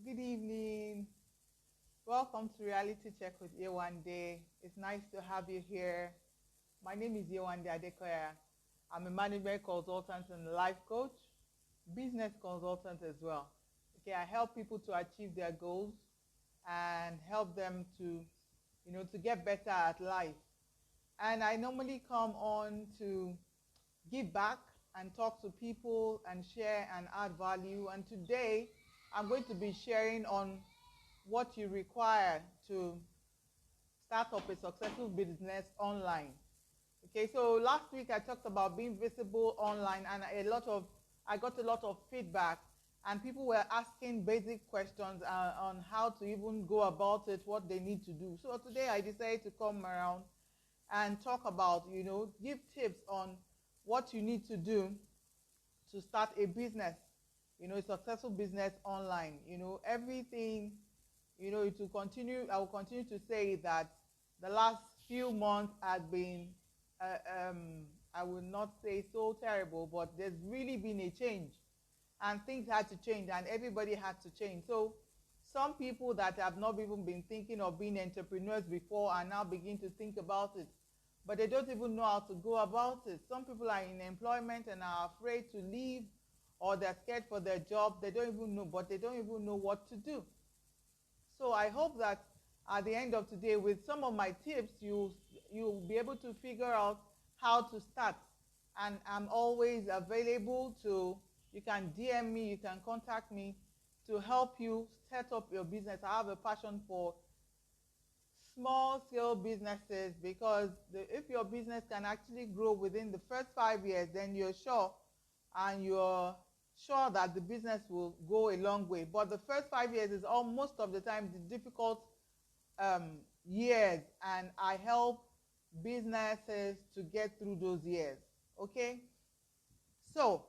Good evening. Welcome to Reality Check with YEWANDE. It's nice to have you here. My name is YEWANDE ADEKOYA. I'm a management consultant and life coach, business consultant as well. Okay, I help people to achieve their goals and help them to get better at life. And I normally come on to give back and talk to people and share and add value. And today I'm going to be sharing on what you require to start up a successful business online. Okay, so last week I talked about being visible online, and I got a lot of feedback, and people were asking basic questions on how to even go about it, what they need to do. So today I decided to come around and talk about, give tips on what you need to do to start a business, a successful business online. Everything, it will continue. I will continue to say that the last few months have been, I will not say so terrible, but there's really been a change, and things had to change, and everybody had to change. So some people that have not even been thinking of being entrepreneurs before are now beginning to think about it, but they don't even know how to go about it. Some people are in employment and are afraid to leave, or they're scared for their job. They don't even know, but they don't even know what to do. So I hope that at the end of today, with some of my tips, you'll be able to figure out how to start. And I'm always available you can DM me, you can contact me to help you set up your business. I have a passion for small scale businesses, because if your business can actually grow within the first 5 years, then you're sure that the business will go a long way. But the first 5 years is most of the time the difficult years, and I help businesses to get through those years. Okay, so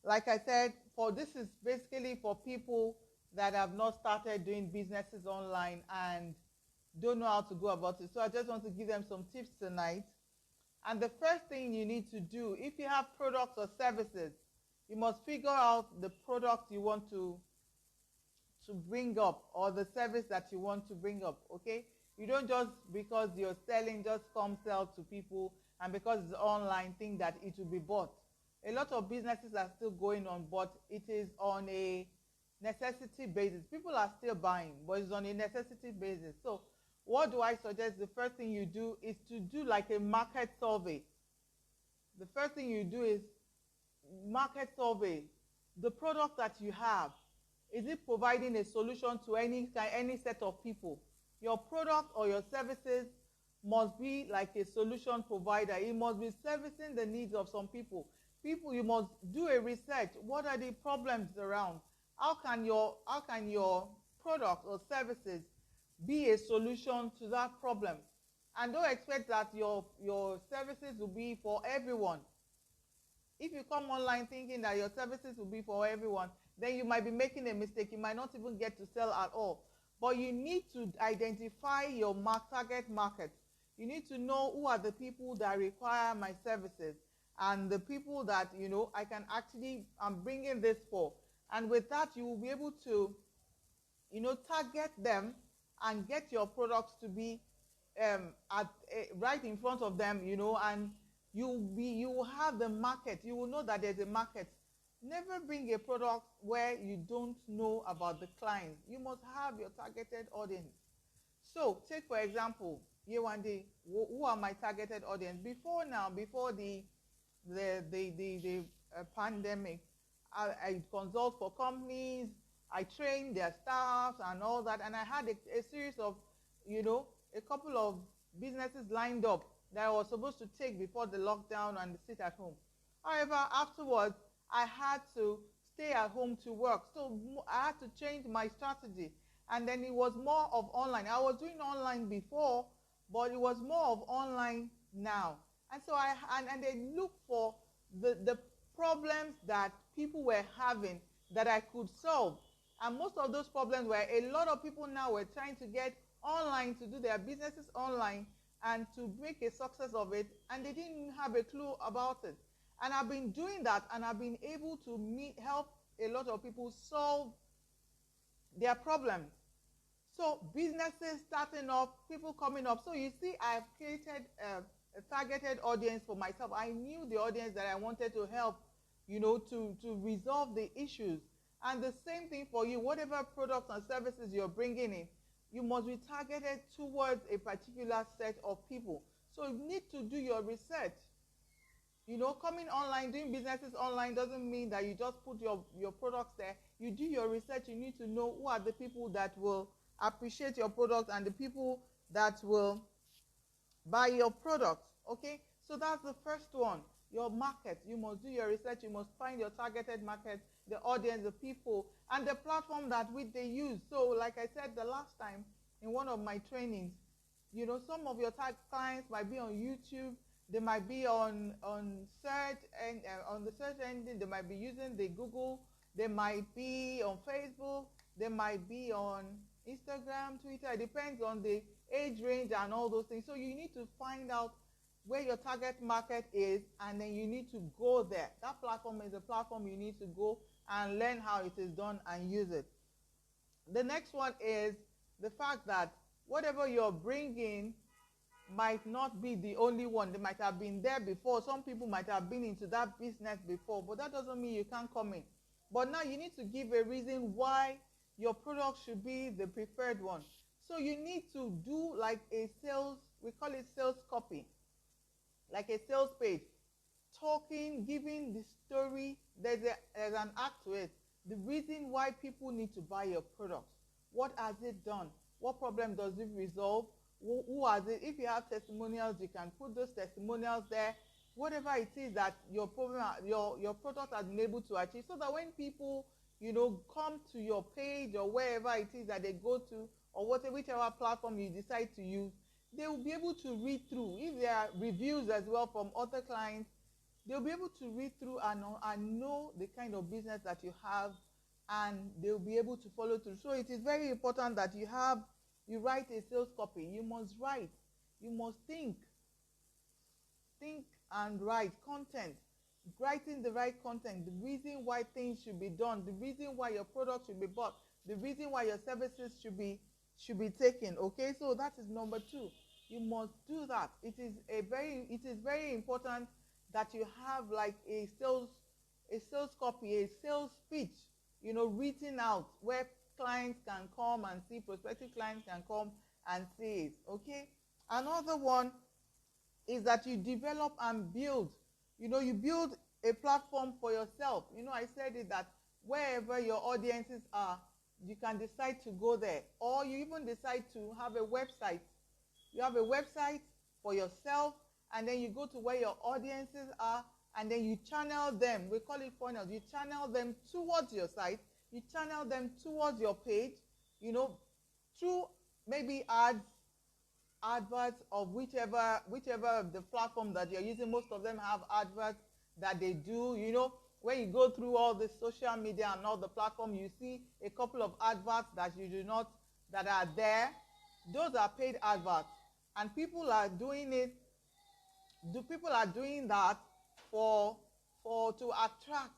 like I said, this is basically for people that have not started doing businesses online and don't know how to go about it. So I just want to give them some tips tonight. And the first thing you need to do, if you have products or services, you must figure out the product you want to bring up, or the service that you want to bring up. Okay, you don't just, because you're selling, just come sell to people, and because it's online, think that it will be bought. A lot of businesses are still going on, but it is on a necessity basis. People are still buying, but it's on a necessity basis. So what do I suggest? The first thing you do is to do like a market survey. The first thing you do is market survey. The product that you have, is it providing a solution to any set of people? Your product or your services must be like a solution provider. It must be servicing the needs of some people. You must do a research. What are the problems around? How can your product or services be a solution to that problem? And don't expect that your services will be for everyone. If you come online thinking that your services will be for everyone, then you might be making a mistake. You might not even get to sell at all. But you need to identify your target market. You need to know who are the people that require my services, and the people that I'm bringing this for. And with that, you will be able to target them and get your products to be right in front of them, and you will have the market. You will know that there's a market. Never bring a product where you don't know about the client. You must have your targeted audience. So take, for example, YEWANDE. Who are my targeted audience? Before the pandemic, I consult for companies, I train their staff and all that, and I had a series of, a couple of businesses lined up that I was supposed to take before the lockdown and sit at home. However, afterwards, I had to stay at home to work, so I had to change my strategy, and then it was more of online. I was doing online before, but it was more of online now. And so and they looked for the problems that people were having that I could solve. And most of those problems were, a lot of people now were trying to get online, to do their businesses online and to make a success of it, and they didn't have a clue about it. And I've been doing that, and I've been able to help a lot of people solve There are problems. So businesses starting up, people coming up. So you see, I've created a targeted audience for myself. I knew the audience that I wanted to help, to resolve the issues. And the same thing for you. Whatever products and services you're bringing in, you must be targeted towards a particular set of people. So you need to do your research. Coming online, doing businesses online doesn't mean that you just put your products there. You do your research. You need to know who are the people that will appreciate your product and the people that will buy your products. Okay, so that's the first one. Your market. You must do your research. You must find your targeted market, the audience, the people, and the platform that which they use. So like I said the last time in one of my trainings, some of your clients might be on YouTube. They might be on search and on the search engine. They might be using the Google. They might be on Facebook. They might be on Instagram, Twitter. It depends on the age range and all those things. So you need to find out where your target market is, and then you need to go there. That platform is a platform you need to go and learn how it is done and use it. The next one is the fact that whatever you're bringing might not be the only one. They might have been there before. Some people might have been into that business before, but that doesn't mean you can't come in. But now you need to give a reason why your product should be the preferred one. So you need to do like a sales, we call it sales copy, like a sales page, talking, giving the story. There's an act to it. The reason why people need to buy your products. What has it done? What problem does it resolve? Who has it? If you have testimonials, you can put those testimonials there. Whatever it is that your product has been able to achieve, so that when people come to your page or wherever it is that they go to, or whichever platform you decide to use, they will be able to read through. If there are reviews as well from other clients, they'll be able to read through and know the kind of business that you have, and they'll be able to follow through. So it is very important that you write a sales copy. You must write. You must think and write content. Writing the right content, the reason why things should be done, the reason why your product should be bought, the reason why your services should be taken. Okay, so that is number 2. You must do that. It is very important that you have like a sales copy, a sales speech, written out, where clients can come and see, prospective clients can come and see it. Okay, another one is that you develop and build. You build a platform for yourself. I said it that wherever your audiences are, you can decide to go there, or you even decide to have a website. You have a website for yourself, and then you go to where your audiences are, and then you channel them. We call it funnels. You channel them towards your site. You channel them towards your page, through maybe adverts of whichever of the platform that you're using. Most of them have adverts that they do. When you go through all the social media and all the platform, you see a couple of adverts that are there. Those are paid adverts, and people are doing it. People are doing that to attract,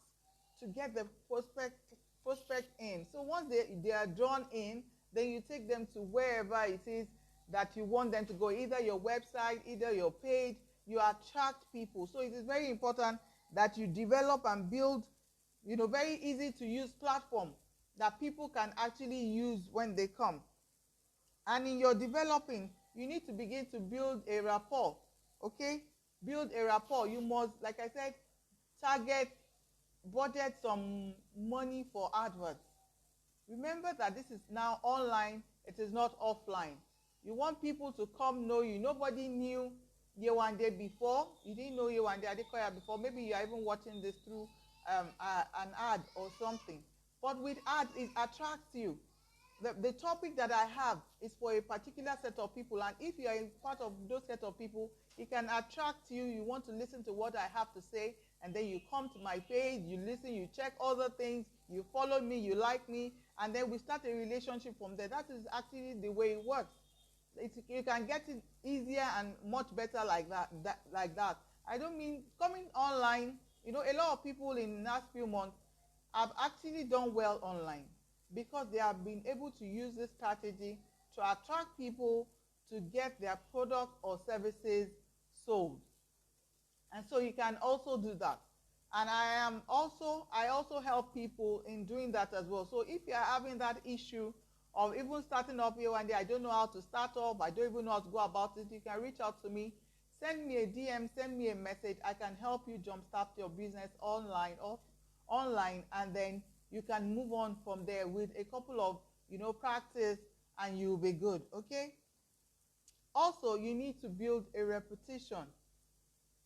to get the prospect in. So once they are drawn in, then you take them to wherever it is that you want them to go, either your website, either your page. You attract people. So it is very important that you develop and build, very easy to use platform that people can actually use when they come. And in your developing, you need to begin to build a rapport. Okay, build a rapport. You must, like I said, budget some money for adverts. Remember that this is now online. It is not offline. You want people to come know you. Nobody knew YEWANDE before. You didn't know YEWANDE ADEKOYA before. Maybe you are even watching this through an ad or something. But with ads, it attracts you. The topic that I have is for a particular set of people, and if you are in part of those set of people, it can attract you. You want to listen to what I have to say, and then you come to my page, you listen, you check other things, you follow me, you like me, and then we start a relationship from there. That is actually the way it works. You can get it easier and much better like that. I don't mean coming online. A lot of people in the last few months have actually done well online. because they have been able to use this strategy to attract people to get their product or services sold. And so you can also do that. And I also help people in doing that as well. So if you're having that issue of even starting up here one day, I don't know how to start up, I don't even know how to go about it, you can reach out to me, send me a DM, send me a message. I can help you jumpstart your business online, and then you can move on from there with a couple of, practice, and you'll be good, okay? Also, you need to build a reputation.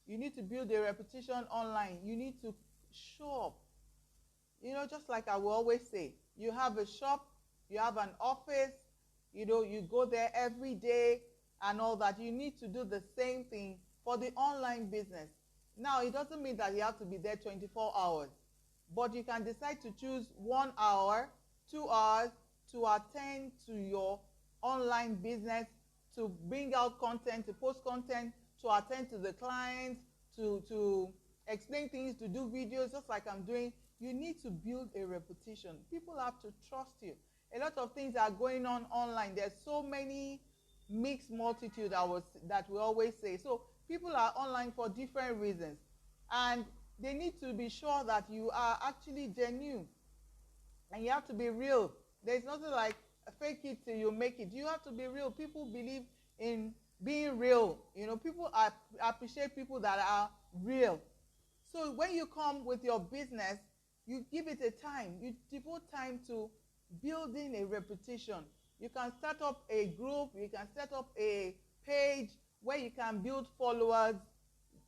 You need to build a reputation online. You need to show up. Just like I will always say, you have a shop, you have an office, you go there every day and all that. You need to do the same thing for the online business. Now, it doesn't mean that you have to be there 24 hours, but you can decide to choose 1 hour, 2 hours to attend to your online business, to bring out content, to post content, to attend to the clients, to explain things, to do videos, just like I'm doing. You need to build a reputation. People have to trust you. A lot of things are going on online. There's so many mixed multitude that we always say. So people are online for different reasons. And they need to be sure that you are actually genuine. And you have to be real. There's nothing like fake it till you make it. You have to be real. People believe in being real. People appreciate people that are real. So when you come with your business, you give it a time. You devote time to building a reputation. You can start up a group. You can set up a page where you can build followers,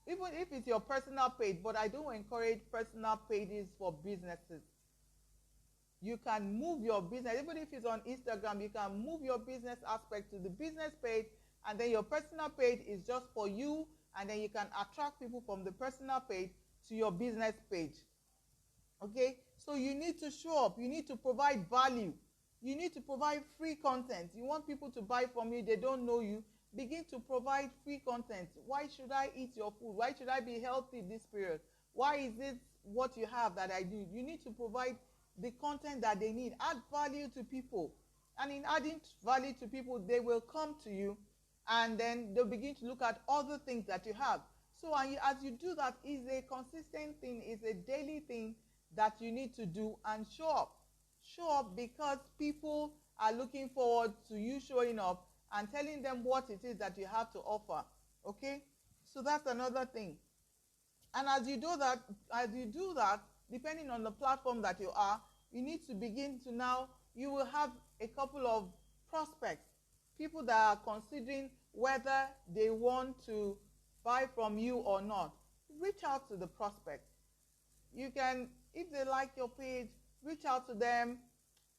even if it's your personal page. But I don't encourage personal pages for businesses. You can move your business, even if it's on Instagram, you can move your business aspect to the business page, and then your personal page is just for you, and then you can attract people from the personal page to your business page. Okay? So you need to show up. You need to provide value. You need to provide free content. You want people to buy from you, they don't know you. Begin to provide free content. Why should I eat your food? Why should I be healthy this period? Why is it what you have that I do? You need to provide the content that they need. Add value to people. And in adding value to people, they will come to you, and then they'll begin to look at other things that you have. So as you do that, it's a consistent thing, it's a daily thing that you need to do, and show up. Show up because people are looking forward to you showing up and telling them what it is that you have to offer. Okay? So that's another thing. And as you do that, depending on the platform that you are, you need to begin to now, you will have a couple of prospects, people that are considering whether they want to buy from you or not. Reach out to the prospect. You can, if they like your page, reach out to them,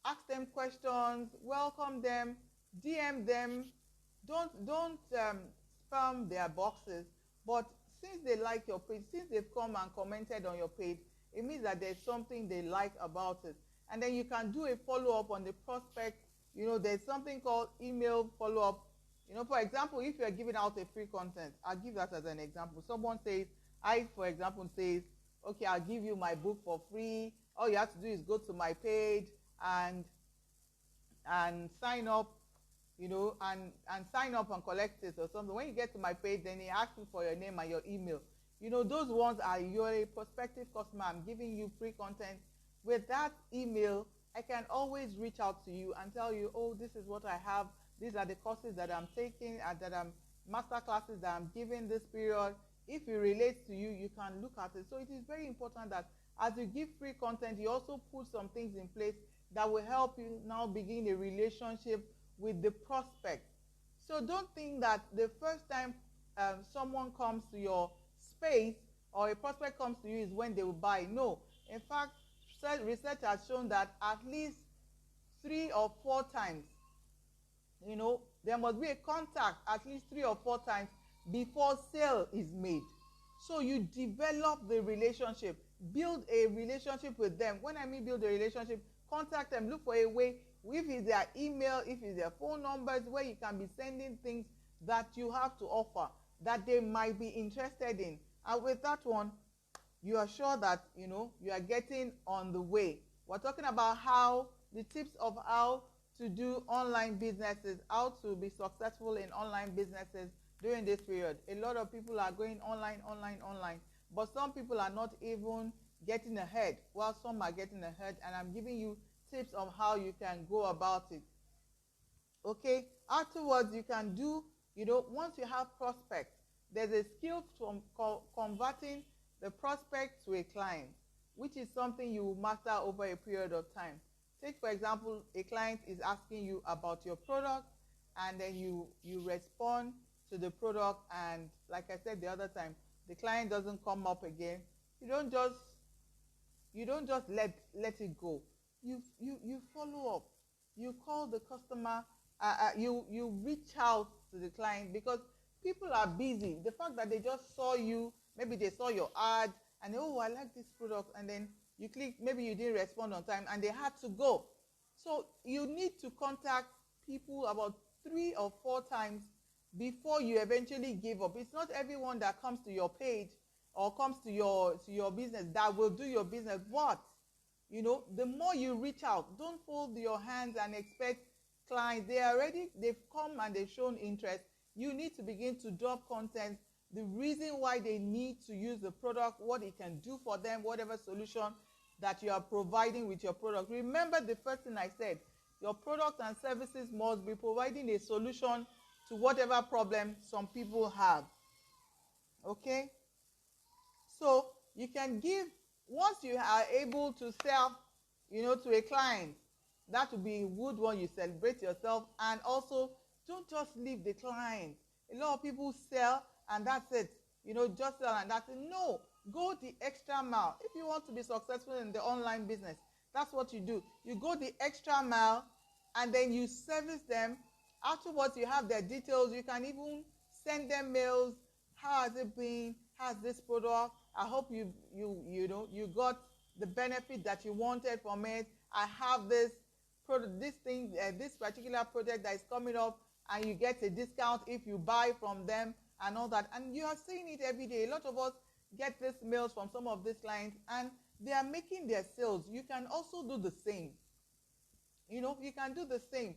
ask them questions, welcome them, DM them. Don't spam their boxes, but since they like your page, since they've come and commented on your page, it means that there's something they like about it. And then you can do a follow-up on the prospect. There's something called email follow-up. For example, if you're giving out a free content, I'll give that as an example. Someone says, for example, says, okay, I'll give you my book for free. All you have to do is go to my page and sign up, and sign up and collect it or something. When you get to my page, then he asks you for your name and your email. Those ones are, you're a prospective customer. I'm giving you free content. With that email, I can always reach out to you and tell you, oh, this is what I have. These are the courses that I'm taking, and that I'm master classes that I'm giving this period. If it relates to you, you can look at it. So it is very important that as you give free content, you also put some things in place that will help you now begin a relationship with the prospect. So don't think that the first time someone comes to your space or a prospect comes to you is when they will buy. No. In fact, research has shown that at least 3 or 4 times, there must be a contact at least 3 or 4 times before sale is made. So you develop the relationship, build a relationship with them. When I mean build a relationship, contact them, look for a way, if it's their email, if it's their phone numbers, where you can be sending things that you have to offer, that they might be interested in. And with that one, you are sure that, you are getting on the way. We're talking about how the tips of how to do online businesses, how to be successful in online businesses during this period. A lot of people are going online, but some people are not even getting ahead, while some are getting ahead, and I'm giving you tips on how you can go about it. Okay, afterwards you can do, once you have prospects, there's a skill from converting the prospect to a client, which is something you master over a period of time. Take, for example, a client is asking you about your product, and then you respond to the product, and like I said the other time, the client doesn't come up again. You don't just let it go. You follow up. You call the customer. You reach out to the client, because people are busy. The fact that they just saw you, maybe they saw your ad and oh, I like this product, and then you click, maybe you didn't respond on time and they had to go. So you need to contact people about 3 or 4 times before you eventually give up. It's not everyone that comes to your page or comes to your business that will do your business. But the more you reach out, don't fold your hands and expect clients. They've come and they've shown interest. You need to begin to drop content, the reason why they need to use the product, what it can do for them, whatever solution that you are providing with your product. Remember the first thing I said, your products and services must be providing a solution to whatever problem some people have. Okay? So you can give, once you are able to sell, to a client, that will be a good one. You celebrate yourself, and also don't just leave the client. A lot of people sell and that's it. Just sell and that's it. No, go the extra mile. If you want to be successful in the online business, that's what you do. You go the extra mile, and then you service them. Afterwards, you have their details. You can even send them mails. How has it been? How's this product? I hope you got the benefit that you wanted from it. I have this product, this particular project that is coming up, and you get a discount if you buy from them and all that. And you are seeing it every day. A lot of us get these mails from some of these clients, and they are making their sales. You can also do the same. You can do the same.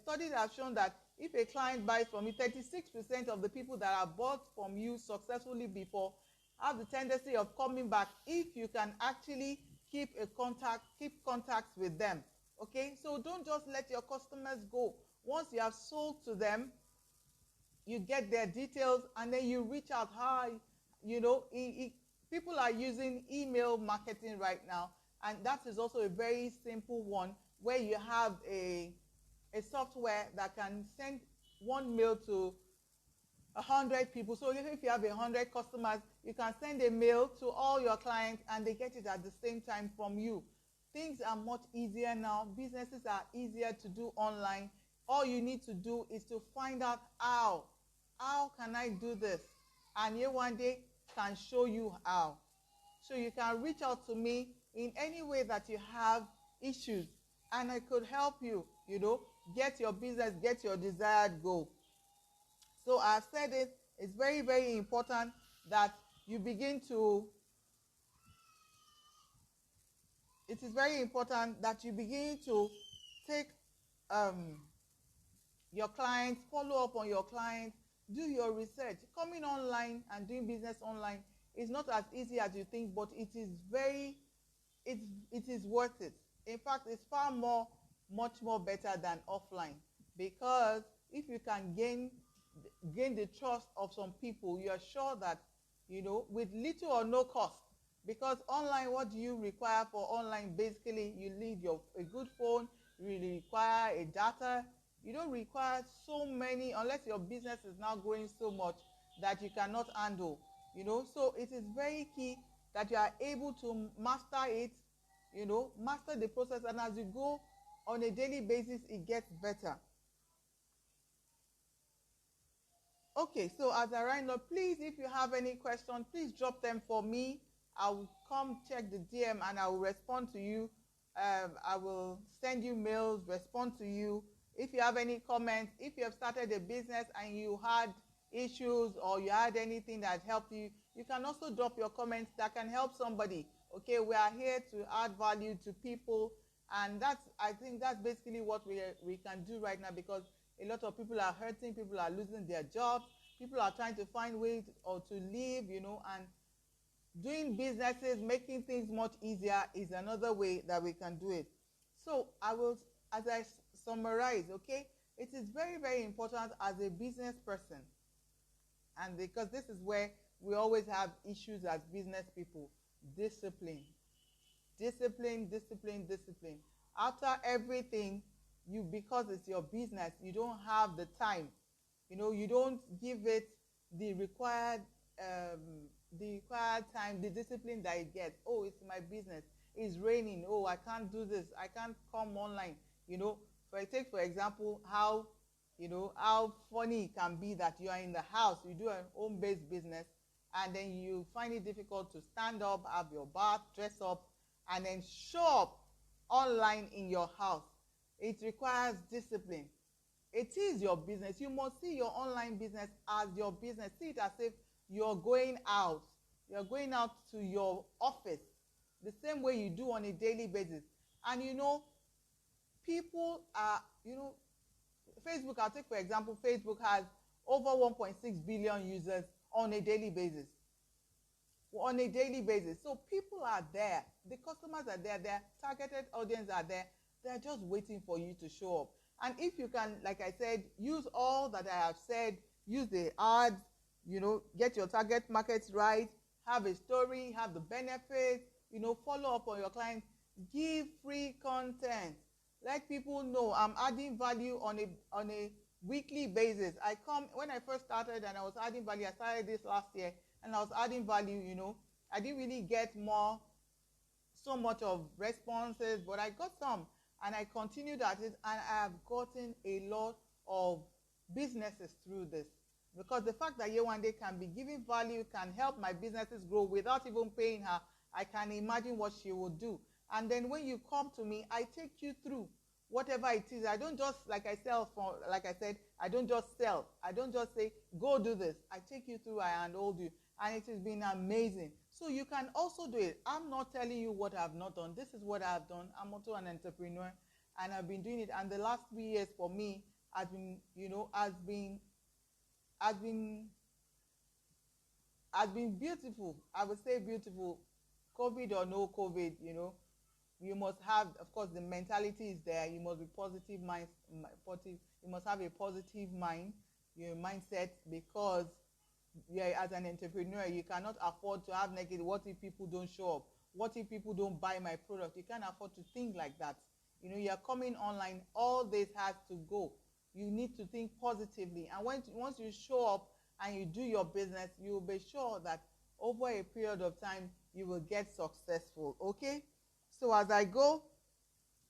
Studies have shown that if a client buys from you, 36% of the people that have bought from you successfully before have the tendency of coming back if you can actually keep contacts with them. Okay, so don't just let your customers go. Once you have sold to them, you get their details, and then you reach out. Hi, people are using email marketing right now, and that is also a very simple one, where you have a software that can send one mail to 100 people. So if you have 100 customers, you can send a mail to all your clients, and they get it at the same time from you. Things are much easier now. Businesses are easier to do online. All you need to do is to find out how can I do this, and YEWANDE can show you how. So you can reach out to me in any way that you have issues, and I could help you, get your business, get your desired goal. So I've said it's very, very important that you begin to, it is very important that you begin to take your clients, follow up on your clients, do your research. Coming online and doing business online is not as easy as you think, but it is worth it. In fact, it's much more better than offline, because if you can gain the trust of some people, you are sure that, with little or no cost. Because online, what do you require for online? Basically, you need a good phone, you require a data. You don't require so many, unless your business is now growing so much that you cannot handle. So it is very key that you are able to master it, master the process, and as you go on a daily basis, it gets better. Okay, so as I round up, please, if you have any questions, please drop them for me. I will come check the DM and I will respond to you. I will send you mails, respond to you. If you have any comments, if you have started a business and you had issues or you had anything that helped you, you can also drop your comments that can help somebody. Okay, we are here to add value to people, And I think that's basically what we can do right now, because a lot of people are hurting, people are losing their jobs, people are trying to find ways to live, and doing businesses, making things much easier is another way that we can do it. So I will, as I summarize, okay, it is very, very important as a business person, and because this is where we always have issues as business people: discipline. Discipline, discipline, discipline. After everything, because it's your business, you don't have the time. You don't give it the required um, time, the discipline that it gets. Oh, it's my business. It's raining. Oh, I can't do this. I can't come online. For example, how funny it can be that you are in the house, you do a home-based business, and then you find it difficult to stand up, have your bath, dress up, and then show up online in your house. It requires discipline. It is your business. You must see your online business as your business. See it as if you're going out. You're going out to your office the same way you do on a daily basis. And people are, Facebook, I'll take for example, Facebook has over 1.6 billion users on a daily basis. On a daily basis. So people are there. The customers are there. Their targeted audience are there. They're just waiting for you to show up. And if you can, like I said, use all that I have said, use the ads, get your target markets right, have a story, have the benefits, follow up on your clients, give free content. Let people know I'm adding value on a weekly basis. When I first started and I was adding value, I started this last year, and I was adding value, I didn't really get so much of responses, but I got some, and I continued at it, and I have gotten a lot of businesses through this, because the fact that YEWANDE can be giving value can help my businesses grow without even paying her. I can imagine what she will do. And then when you come to me, I take you through whatever it is. I don't just, like I said, I don't just sell. I don't just say, go do this. I take you through, I handhold you. And it has been amazing. So you can also do it. I'm not telling you what I've not done. This is what I've done. I'm also an entrepreneur, and I've been doing it. And the last 3 years for me has been, has been beautiful. I would say beautiful. COVID or no COVID, you must have, of course, the mentality is there. You must be positive mind. You must have a positive mind, your mindset, because as an entrepreneur, you cannot afford to have negative. What if people don't show up? What if people don't buy my product? You can't afford to think like that. You're coming online. All this has to go. You need to think positively. And once you show up and you do your business, you will be sure that over a period of time, you will get successful. Okay? So as I go,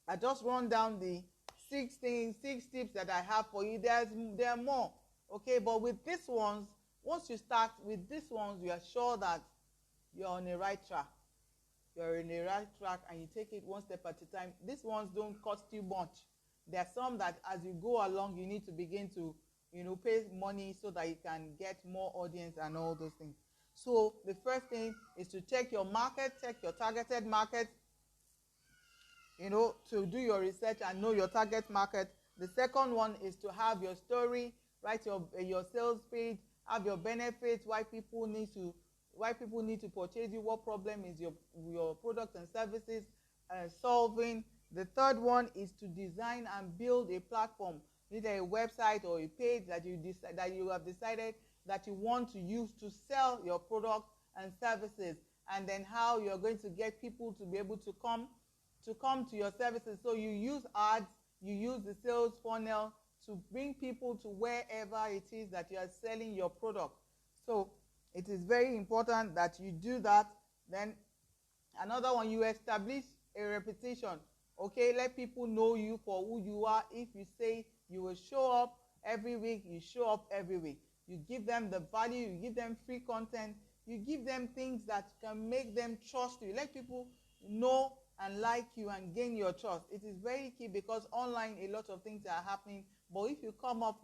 I just run down the 6 tips that I have for you. There are more. Okay? But with these ones, once you start with these ones, you are sure that you're on the right track. You're in the right track, and you take it one step at a time. These ones don't cost you much. There are some that as you go along, you need to begin to, pay money so that you can get more audience and all those things. So the first thing is to check your market, check your targeted market, to do your research and know your target market. The second one is to have your story, write your sales page, have your benefits, why people need to purchase you, what problem is your products and services solving. The third one is to design and build a platform, either a website or a page that you have decided that you want to use to sell your products and services, and then how you're going to get people to be able to come to your services. So you use ads, you use the sales funnel to bring people to wherever it is that you are selling your product. So it is very important that you do that. Then another one, you establish a reputation. Okay, let people know you for who you are. If you say you will show up every week, you show up every week. You give them the value, you give them free content, you give them things that can make them trust you. Let people know and like you and gain your trust. It is very key, because online a lot of things are happening. But if you come up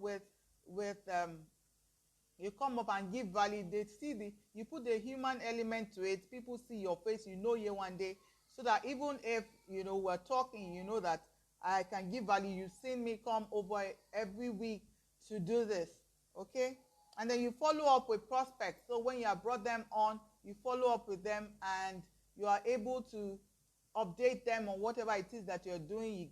you come up and give value, they see you put the human element to it. People see your face, YEWANDE. so that even if, you know, we're talking, you know that I can give value. You've seen me come over every week to do this, okay? And then you follow up with prospects. So when you have brought them on, you follow up with them and you are able to update them on whatever it is that you're doing. You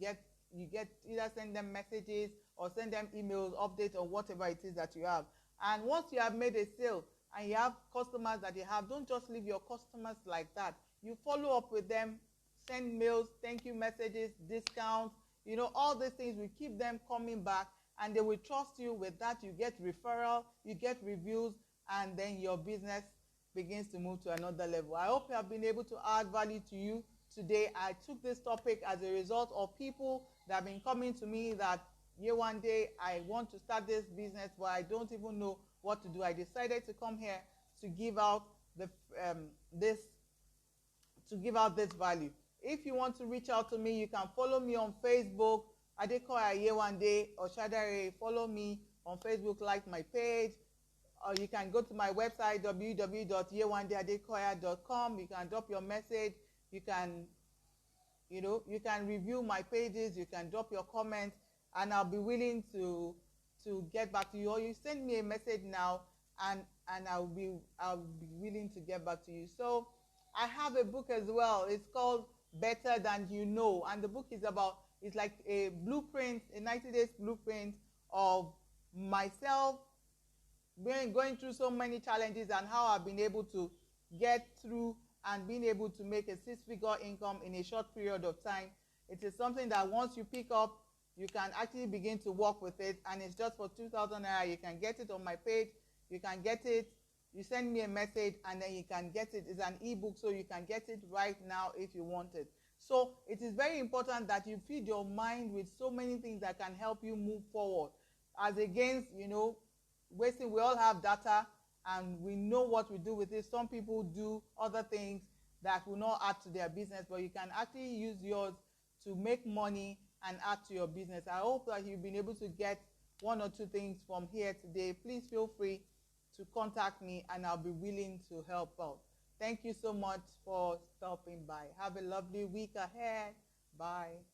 get either send them messages or send them emails, update on whatever it is that you have. And once you have made a sale and you have customers that you have, don't just leave your customers like that. You follow up with them, send mails, thank you messages, discounts, you know, all these things will keep them coming back, and they will trust you. With that, you get referral, you get reviews, and then your business begins to move to another level. I hope I have been able to add value to you today. I took this topic as a result of people that have been coming to me that, YEWANDE, I want to start this business, but I don't even know what to do. I decided to come here to give out this value. If you want to reach out to me, you can follow me on Facebook, ADEKOYA YEWANDE, or Shadare. Follow me on Facebook, like my page. Or you can go to my website, www.yewandeadekoya.com. You can drop your message. You can, you know, you can review my pages. You can drop your comments, and I'll be willing to get back to you. Or you send me a message now, and I'll be willing to get back to you. So I have a book as well. It's called Better Than You Know, and the book is about, it's like a blueprint, a 90 days blueprint of myself going through so many challenges and how I've been able to get through and being able to make a 6-figure income in a short period of time. It is something that once you pick up, you can actually begin to work with it, and it's just for 2,000 naira. You can get it on my page. You can get it. You send me a message, and then you can get it. It's an ebook, so you can get it right now if you want it. So it is very important that you feed your mind with so many things that can help you move forward, as against, you know, wasting. We all have data, and we know what we do with it. Some people do other things that will not add to their business, but you can actually use yours to make money and add to your business. I hope that you've been able to get 1 or 2 things from here today. Please feel free to contact me, and I'll be willing to help out. Thank you so much for stopping by. Have a lovely week ahead. Bye.